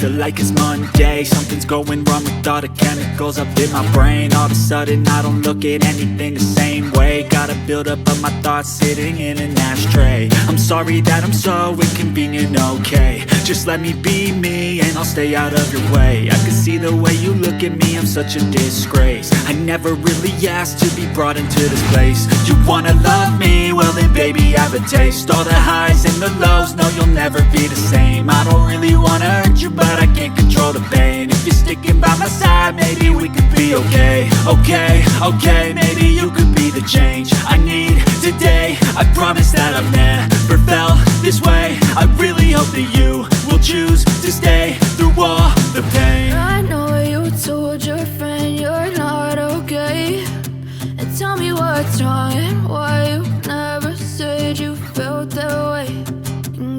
feel like it's Monday. Something's going wrong with all the chemicals up in my brain. All of a sudden I don't look at anything the same way. Gotta build up of my thoughts sitting in an ashtray. I'm sorry that I'm so inconvenient, okay. Just let me be me and I'll stay out of your way. I can see the way you look at me, I'm such a disgrace. I never really asked to be brought into this place. You wanna love me? Well then baby I have a taste. All the highs and the lows, no you'll never be the same. I don't really wanna hurt you but I can't control the pain. If you're sticking by my side maybe we could be okay. Okay, maybe you could be the change I need today. I promise that I've never felt this way. I really hope that you will choose to stay through all the pain. I know you told your friend you're not okay, and tell me what's wrong and why you never said you felt that way.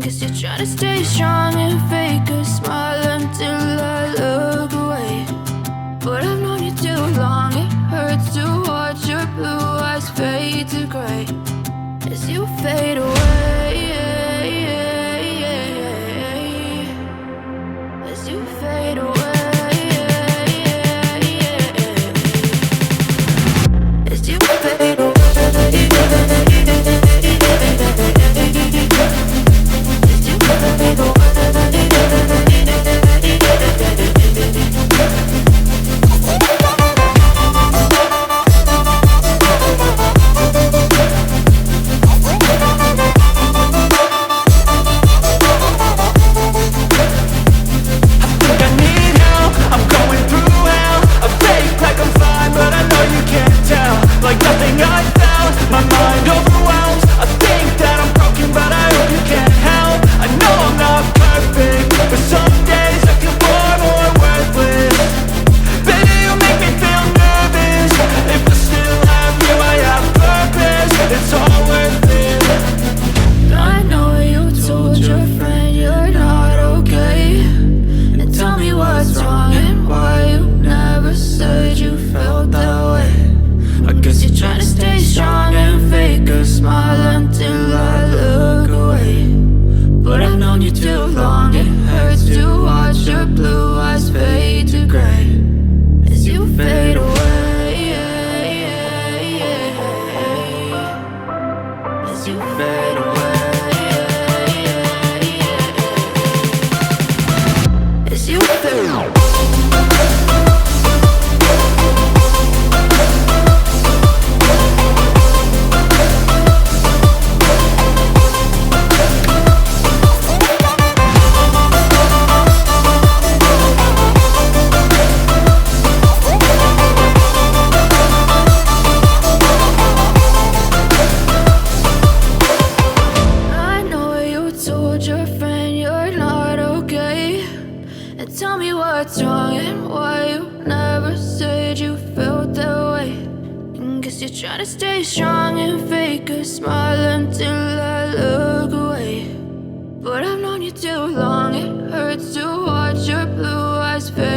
Guess you're trying to stay strong and fake a smile until I look away. But I've known you too long, it hurts to watch your blue eyes fade to gray as you fade away. As you fade away. As you fade away. Trying to stay strong and fake a smile until I look away. But I've known you too long, it hurts to watch your blue eyes fade.